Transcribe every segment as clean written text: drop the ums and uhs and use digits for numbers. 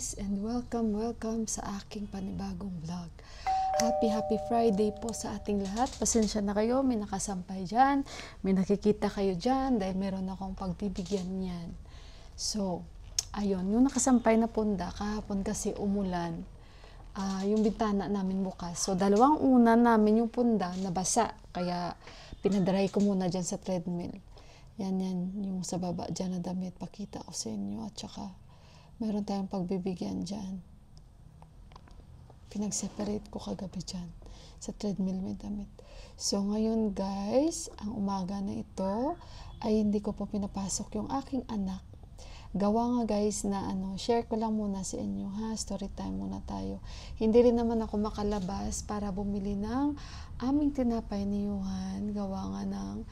guys, and welcome sa aking panibagong vlog. Happy Friday po sa ating lahat. Pasensya na kayo, may nakasampay dyan, may nakikita kayo dyan dahil meron akong pagbibigyan niyan. So, ayun, yung nakasampay na punda, kahapon kasi umulan, yung bintana namin bukas. So, dalawang una namin yung punda nabasa, kaya pinadry ko muna dyan sa treadmill. Yan, yung sa baba dyan na damit, pakita ko sa inyo. At saka, meron tayong pagbibigyan dyan. Pinag-separate ko kagabi dyan. Sa treadmill may damit. So, ngayon guys, ang umaga na ito, ay hindi ko po pinapasok yung aking anak. Gawa nga guys na share ko lang muna sa inyo ha, story time muna tayo. Hindi rin naman ako makalabas para bumili ng aming tinapay ni Johan. Gawa nga ng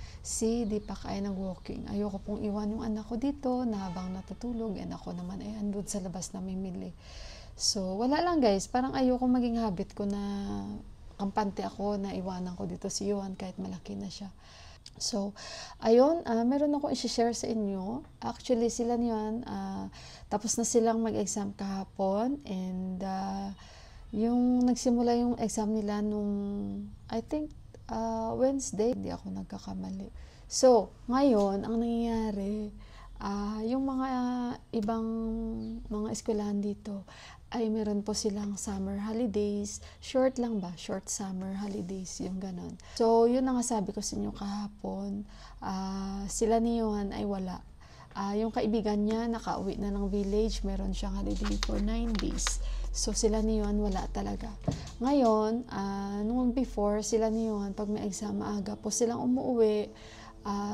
di pa kaya nag-walking. Ayoko pong iwan yung anak ko dito na habang natutulog, and ako naman ay andun sa labas na mimili. So wala lang guys, parang ayoko maging habit ko na kampante ako na iwanan ko dito si Johan kahit malaki na siya. So, ayun, meron ako i-share sa inyo. Actually, sila niyan, tapos na silang mag-exam kahapon, and yung nagsimula yung exam nila nung, I think, Wednesday, hindi ako nagkakamali. So, ngayon, ang nangyayari, yung mga ibang mga eskwelahan dito ay meron po silang summer holidays. Short lang ba? Short summer holidays, yung ganon. So, yun ang sabi ko sa inyo kahapon. Sila ni Johan ay wala. Yung kaibigan niya, nakauwi na ng village. Meron siyang holiday for 9 days. So, sila ni Johan wala talaga. Ngayon, nung before, sila ni Johan, pag may exam, maaga po silang umuwi.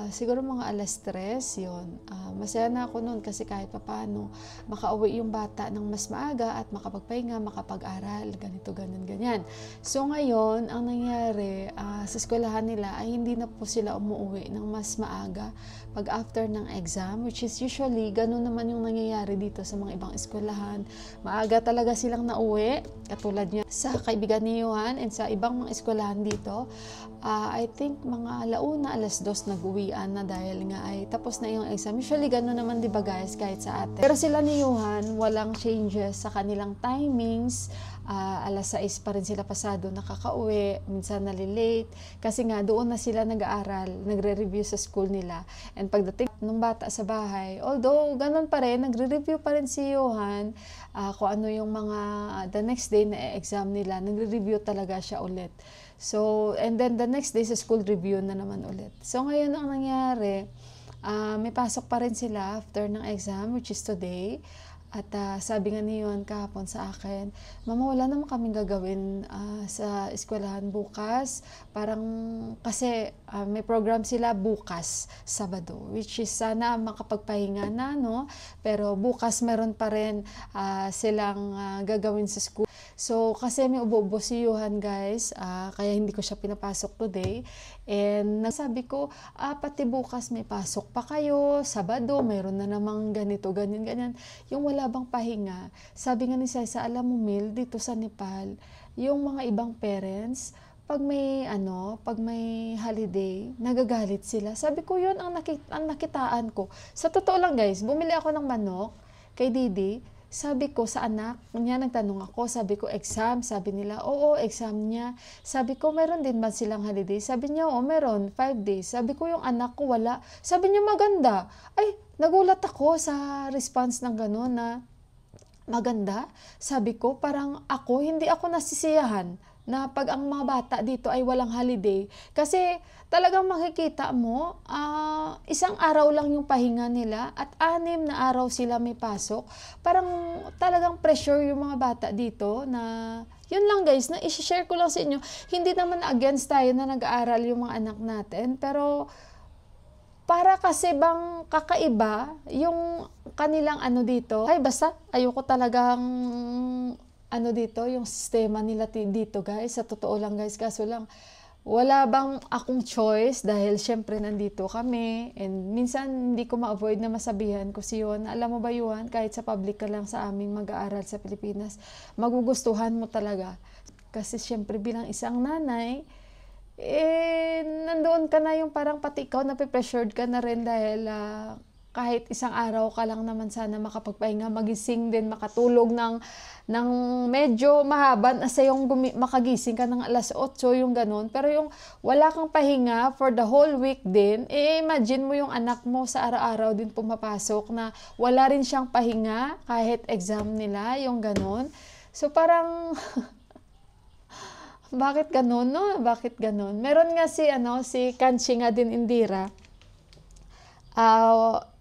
Siguro mga alas 3 yun. Masaya na ako noon kasi kahit papano makauwi yung bata ng mas maaga at makapagpahinga, makapag-aral, ganito, ganyan. So ngayon, ang nangyari sa eskwelahan nila ay hindi na po sila umuwi ng mas maaga pag after ng exam, which is usually ganun naman yung nangyayari dito sa mga ibang eskwelahan. Maaga talaga silang nauwi, katulad niya sa kaibigan ni Johan and sa ibang mga eskwelahan dito. I think mga alauna, alas 2 nag-uwian na dahil nga ay tapos na yung exam. Usually gano'n naman, di ba guys, kahit sa atin. Pero sila ni Johan, walang changes sa kanilang timings. Alas 6 pa rin sila pasado nakakauwi, minsan nalilate. Kasi nga doon na sila nag-aaral, nagre-review sa school nila. And pagdating ng bata sa bahay, although gano'n pa rin, nagre-review pa rin si Johan kung ano yung mga the next day na exam nila, nagre-review talaga siya ulit. So, and then the next day sa school review na naman ulit. So, ngayon ang nangyari, may pasok pa rin sila after ng exam, which is today. At sabi nga ni Johan kahapon sa akin, Mama, wala naman kaming gagawin sa eskwelahan bukas. Parang kasi may program sila bukas, Sabado, which is sana makapagpahinga na, no? Pero bukas meron pa rin silang gagawin sa school. So, kasi may ubo-ubo si Johan guys, kaya hindi ko siya pinapasok today. And nagsabi ko, pati bukas may pasok pa kayo, Sabado, mayroon na namang ganito, ganyan. Yung wala bang pahinga. Sabi nga ni Sesa, alam mo Mil, dito sa Nepal, yung mga ibang parents, pag may holiday, nagagalit sila. Sabi ko, yun ang nakitaan ko. Sa totoo lang guys, bumili ako ng manok kay Didi. Sabi ko sa anak niya, nagtanong ako, sabi ko exam, sabi nila, oo, exam niya. Sabi ko, meron din ba silang holiday? Sabi niya, oo, meron, 5 days. Sabi ko, yung anak ko wala. Sabi niya, maganda. Ay, nagulat ako sa response ng gano'n na maganda. Sabi ko, parang ako, hindi ako nasisiyahan na pag ang mga bata dito ay walang holiday. Kasi talagang makikita mo, isang araw lang yung pahinga nila at 6 na araw sila may pasok. Parang talagang pressure yung mga bata dito na yun lang guys, na i-share ko lang sa inyo. Hindi naman against tayo na nag-aaral yung mga anak natin, pero para kasi bang kakaiba yung kanilang dito. Ay basta, ayoko talagang dito, yung sistema nila dito guys. Sa totoo lang guys, kaso lang, wala bang akong choice dahil syempre nandito kami. And minsan hindi ko ma-avoid na masabihan ko si Johan, alam mo ba Johan, kahit sa public ka lang sa aming mag-aaral sa Pilipinas, magugustuhan mo talaga. Kasi syempre bilang isang nanay, nandoon ka na yung parang pati ikaw nape-pressured ka na rin dahil kahit isang araw ka lang naman sana makapagpahinga, magising din, makatulog ng medyo mahaba na sa yung makagising ka ng alas 8, yung ganun. Pero yung wala kang pahinga for the whole week din, imagine mo yung anak mo sa araw-araw din pumapasok na wala rin siyang pahinga kahit exam nila, yung ganun. So parang bakit ganun, no? Bakit ganun? Meron nga si Kanchi nga din, Indira.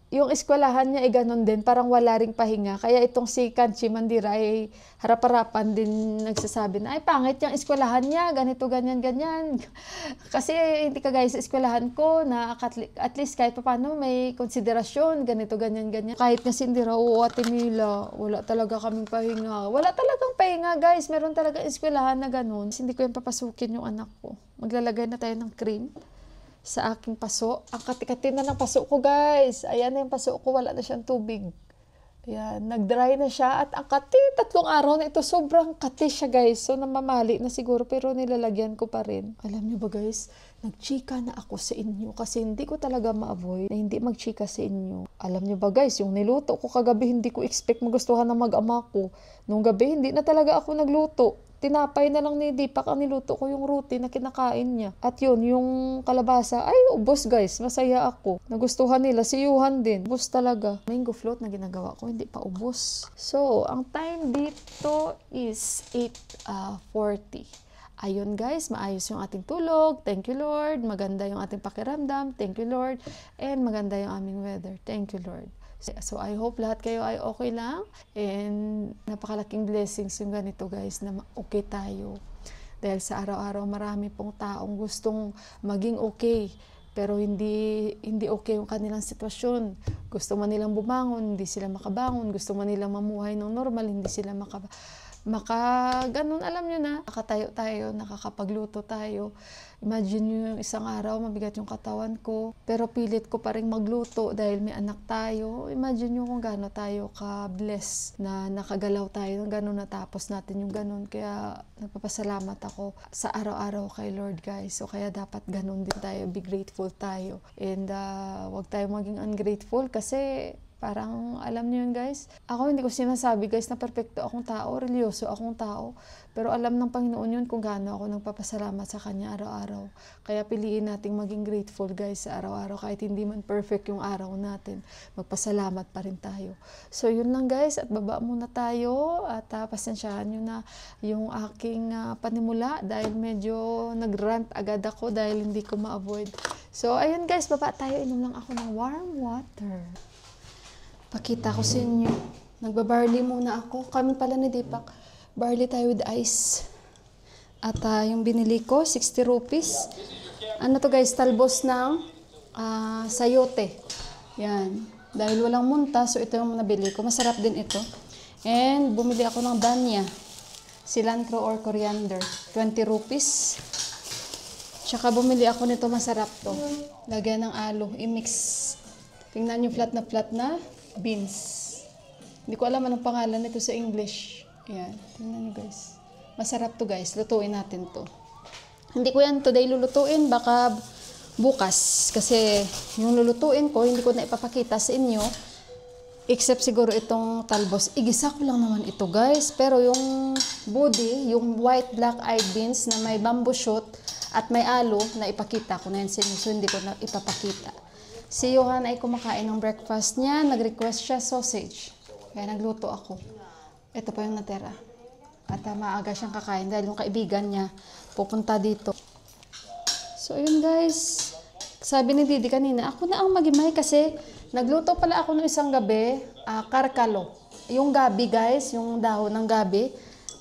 Yung eskwelahan niya ay ganun din, parang wala ring pahinga. Kaya itong si Kanchi Mandira ay harap-harapan din nagsasabi na, ay pangit yung eskwelahan niya, ganito, ganyan, ganyan. Kasi hindi ka guys sa eskwelahan ko na at least kahit paano may konsiderasyon, ganito, ganyan, ganyan. Kahit nga si Indira, oo ate Mila, wala talaga kaming pahinga. Wala talagang pahinga guys, meron talaga eskwelahan na ganun. Hindi ko yan papasukin yung anak ko. Maglalagay na tayo ng cream sa aking paso. Ang kati-kati na ng paso ko, guys. Ayan na yung paso ko. Wala na siyang tubig. Ayan. Nag-dry na siya. At ang kati, 3 araw na ito. Sobrang kati siya, guys. So, namamali na siguro. Pero nilalagyan ko pa rin. Alam niyo ba, guys? Nagchika na ako sa inyo. Kasi hindi ko talaga ma-avoid na hindi magchika sa inyo. Alam niyo ba, guys? Yung niluto ko kagabi, hindi ko expect magustuhan ng mag-ama ko. Nung gabi, hindi na talaga ako nagluto. Tinapay na lang ni Deepak ang niluto ko yung roti na kinakain niya. At yun, yung kalabasa, ay ubos guys, masaya ako. Nagustuhan nila, si Yuhan din. Ubos talaga. Mango float na ginagawa ko, hindi pa ubos. So, ang time dito is 8:40. Ayun guys, maayos yung ating tulog. Thank you Lord. Maganda yung ating pakiramdam. Thank you Lord. And maganda yung aming weather. Thank you Lord. So, I hope lahat kayo ay okay lang. And napakalaking blessings yung ganito guys, na okay tayo. Dahil sa araw-araw marami pong taong gustong maging okay. Pero hindi okay yung kanilang sitwasyon. Gusto man nilang bumangon, hindi sila makabangon. Gusto man nilang mamuhay ng normal, hindi sila ganun, alam nyo na, nakatayo tayo, nakakapagluto tayo. Imagine nyo yung isang araw, mabigat yung katawan ko, pero pilit ko pa rin magluto dahil may anak tayo. Imagine nyo kung gaano tayo ka-bless na nakagalaw tayo, gaano natapos natin yung ganun. Kaya nagpapasalamat ako sa araw-araw kay Lord guys. So kaya dapat ganun din tayo, be grateful tayo. And wag tayo maging ungrateful kasi parang, alam niyo yun guys, ako hindi ko sinasabi guys na perfecto akong tao, religyoso akong tao, pero alam ng Panginoon yun kung gaano ako nagpapasalamat sa Kanya araw-araw. Kaya piliin nating maging grateful guys sa araw-araw, kahit hindi man perfect yung araw natin, magpasalamat pa rin tayo. So yun lang guys, at baba muna tayo, at pasensyahan nyo na yung aking panimula, dahil medyo nag-rant agad ako dahil hindi ko ma-avoid. So ayun guys, baba tayo, inom lang ako ng warm water. Pakita ko sa inyo. Nagbabarley muna ako. Kami pala ni Deepak. Barley tayo with ice. At yung binili ko, 60 rupees. Ano to guys? Talbos ng sayote. Yan. Dahil walang munta, so ito yung nabili ko. Masarap din ito. And bumili ako ng dania. Cilantro or coriander. 20 rupees. Tsaka bumili ako nito, masarap to. Lagyan ng alo. I-mix. Tingnan nyo flat na beans. Hindi ko alam anong pangalan nito sa English. Ayan. Tingnan nyo guys. Masarap to guys. Lutuin natin to. Hindi ko yan today lulutuin. Baka bukas. Kasi yung lulutuin ko, hindi ko na ipapakita sa inyo. Except siguro itong talbos. Igisa ko lang naman ito guys. Pero yung body, yung white black-eyed beans na may bamboo shoot at may alo, na ipakita ko na yan sa inyo. So hindi ko na ipapakita. Si Johan ay kumakain ng breakfast niya. Nag-request siya sausage. Kaya nagluto ako. Ito pa yung natira. At maaga siyang kakain dahil yung kaibigan niya pupunta dito. So, yun guys. Sabi ni Didi kanina, ako na ang magimay kasi nagluto pala ako ng isang gabi, karkalo. Yung gabi guys, yung dahon ng gabi.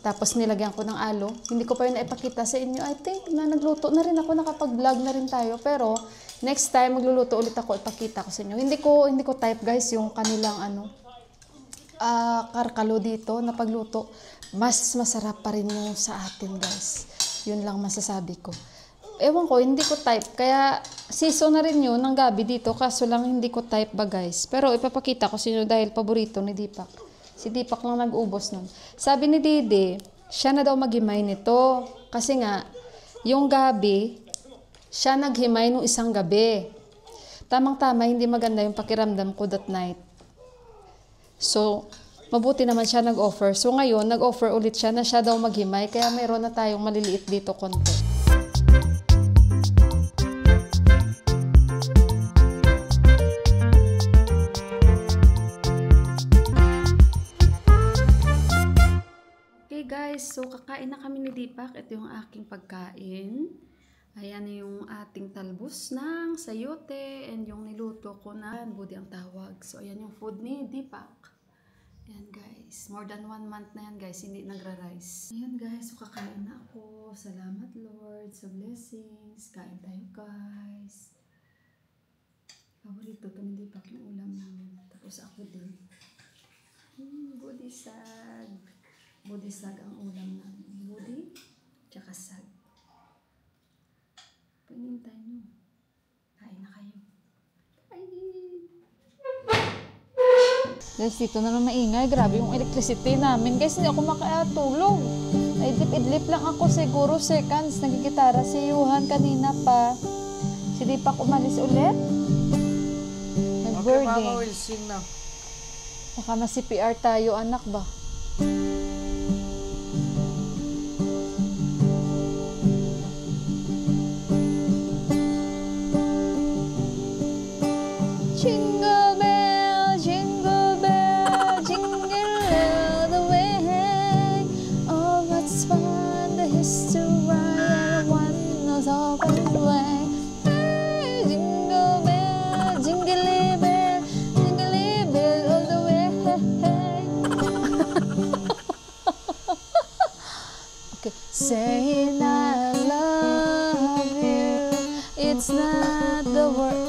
Tapos nilagyan ko ng alo. Hindi ko pa yun naipakita sa inyo. I think na nagluto na rin ako, nakapag-vlog na rin tayo. Pero next time magluluto ulit ako, ipakita ko sa inyo. Hindi ko type guys yung kanilang karkalo dito na pagluto. Mas masarap pa rin yung sa atin guys. Yun lang masasabi ko. Ewan ko, hindi ko type. Kaya season na rin yun ng gabi dito. Kaso lang hindi ko type ba guys. Pero ipapakita ko sa inyo dahil paborito ni Deepak. Si Deepak lang nag-ubos nun. Sabi ni Didi, siya na daw maghimay nito. Kasi nga, yung gabi, siya naghimay nung isang gabi. tamang-tama, hindi maganda yung pakiramdam ko that night. So, mabuti naman siya nag-offer. So, ngayon, nag-offer ulit siya na siya daw maghimay. Kaya mayroon na tayong maliliit dito konti. Okay guys, so kakain na kami ni Deepak. Ito yung aking pagkain. Ayan yung ating talbos ng sayote and yung niluto ko na budi ang tawag. So, ayan yung food ni Deepak. Ayan guys, more than 1 month na yan guys, hindi nagra-rice. Ayan guys, so kakain na ako. Salamat Lord sa blessings. Kain tayo guys. Paborito to ni Deepak yung ulam namin. Tapos ako din. Budi sag. Budi sag ang ulam namin. Budi, tsaka sag. Pinintay nyo. Kain na kayo. Kain! Guys, dito na lang maingay. Grabe yung electricity namin. Guys, hindi ako makatulog. Idlip-idlip lang ako siguro seconds. Nagigitara si Yuhan kanina pa. Si Deepak umalis ulit. Nag-birthday. Okay, Mama will sing na. Baka ma-CPR tayo, anak ba? Jingle bell, jingle bell, jingle all the way. Oh, what's fun, the history, everyone knows all the way. Hey, jingle bell, jingly bell, all the way. Okay, saying I love you, it's not the word.